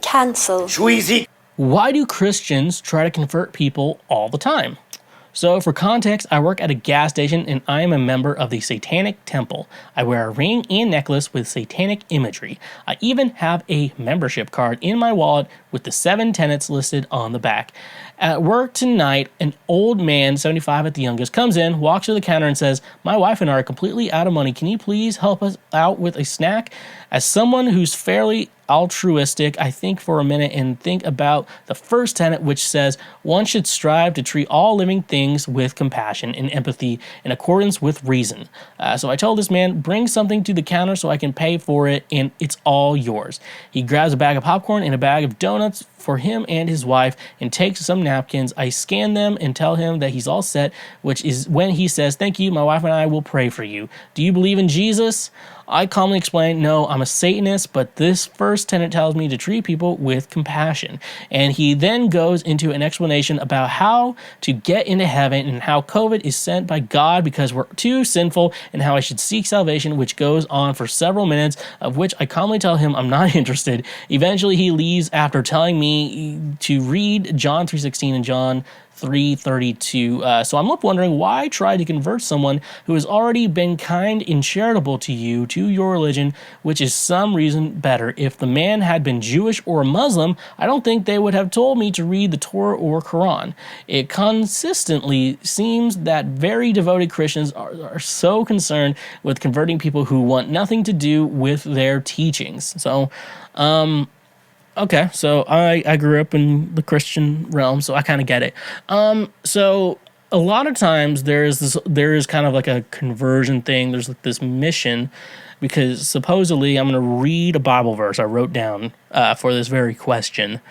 Cancel. Schweezy. Why do Christians try to convert people all the time? So, for context, I work at a gas station and I am a member of the Satanic Temple. I wear a ring and necklace with satanic imagery. I even have a membership card in my wallet with the 7 tenets listed on the back. At work tonight, an old man, 75 at the youngest, comes in, walks to the counter and says, "My wife and I are completely out of money. Can you please help us out with a snack?" As someone who's fairly altruistic, I think for a minute and think about the first tenet, which says one should strive to treat all living things with compassion and empathy in accordance with reason. So I told this man, bring something to the counter so I can pay for it, and it's all yours. He grabs a bag of popcorn and a bag of donuts for him and his wife and takes some napkins. I scan them and tell him that he's all set, which is when he says, "Thank you, my wife and I will pray for you. Do you believe in Jesus?" I calmly explain, "No, I'm a Satanist, but this first tenet tells me to treat people with compassion." And he then goes into an explanation about how to get into heaven and how COVID is sent by God because we're too sinful and how I should seek salvation, which goes on for several minutes, of which I calmly tell him I'm not interested. Eventually, he leaves after telling me to read John 3:16 and John 3:32. So I'm left wondering, why try to convert someone who has already been kind and charitable to you, to your religion, which is some reason better. If the man had been Jewish or a Muslim, I don't think they would have told me to read the Torah or Quran. It consistently seems that very devoted Christians are so concerned with converting people who want nothing to do with their teachings. So, okay, so I grew up in the Christian realm, so I kind of get it. So a lot of times there is kind of like a conversion thing. There's like this mission, because supposedly I'm going to read a Bible verse I wrote down for this very question.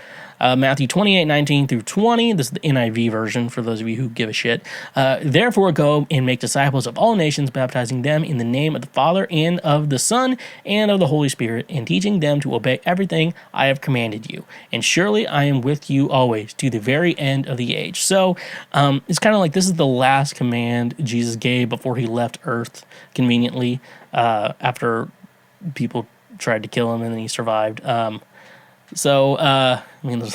Matthew 28:19 through 20. This is the NIV version for those of you who give a shit. Therefore go and make disciples of all nations, baptizing them in the name of the Father and of the Son and of the Holy Spirit, and teaching them to obey everything I have commanded you. And surely I am with you always to the very end of the age. So it's kind of like this is the last command Jesus gave before he left Earth conveniently, after people tried to kill him and then he survived. So you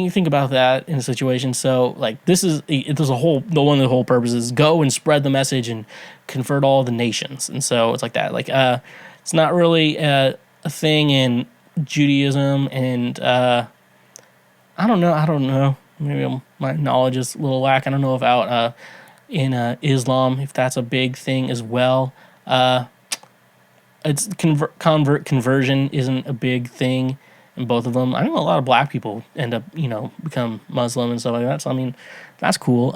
think about that in a situation. So like there's a whole, one of the whole purposes, go and spread the message and convert all the nations. And so it's like that, like, it's not really a thing in Judaism. And, I don't know. Maybe my knowledge is a little lack. I don't know about, in Islam, if that's a big thing as well. It's conversion isn't a big thing in both of them. I know a lot of black people end up, become Muslim and stuff like that. So, I mean, that's cool.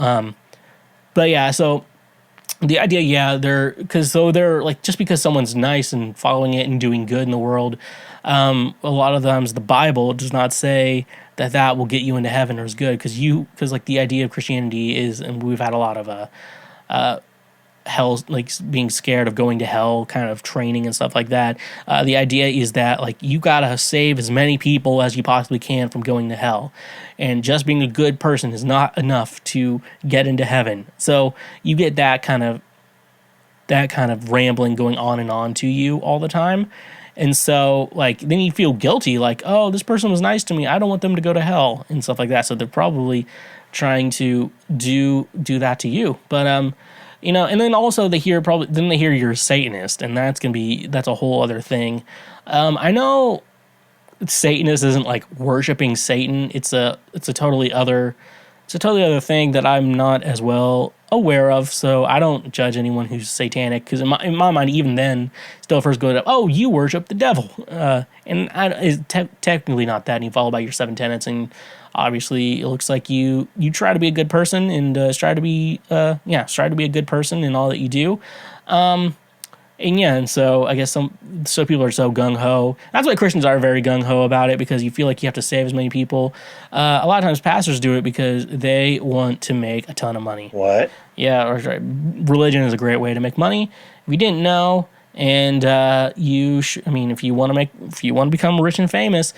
But yeah, so the idea, they're like, just because someone's nice and following it and doing good in the world, a lot of times the Bible does not say that will get you into heaven or is good, because like the idea of Christianity is, and we've had a lot of, hell, like being scared of going to hell kind of training and stuff like that. The idea is that like you gotta save as many people as you possibly can from going to hell, and just being a good person is not enough to get into heaven. So you get that kind of rambling going on and on to you all the time. And so like then you feel guilty, like, oh, this person was nice to me, I don't want them to go to hell and stuff like that. So they're probably trying to do that to you. But and then also they hear you're a Satanist, and that's a whole other thing. I know Satanist isn't like worshiping Satan. It's a totally other thing that I'm not as well aware of. So I don't judge anyone who's satanic, because in my mind, even then, still first go to, oh, you worship the devil, and it's technically not that. And you follow by your 7 tenets, and obviously it looks like you try to be a good person and strive to be a good person in all that you do. And so I guess so people are so gung-ho. That's why Christians are very gung-ho about it, because you feel like you have to save as many people. A lot of times pastors do it because they want to make a ton of money. What? Yeah, right. Religion is a great way to make money. If you didn't know, and if you want to become rich and famous,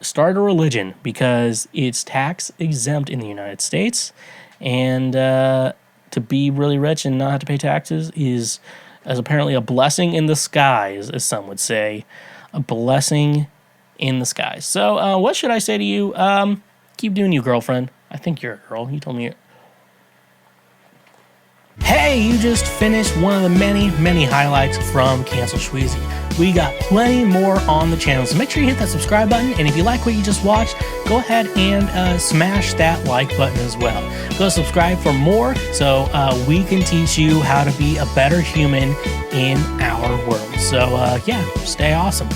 start a religion, because it's tax exempt in the United States, and to be really rich and not have to pay taxes is apparently a blessing in disguise, as some would say, a blessing in the sky. So what should I say to you? Keep doing you, girlfriend. I think you're a girl. You told me. Hey, you just finished one of the many highlights from Cancel Schweezy. We got plenty more on the channel, so make sure you hit that subscribe button, and if you like what you just watched, go ahead and smash that like button as well. Go subscribe for more so we can teach you how to be a better human in our world. So yeah, stay awesome.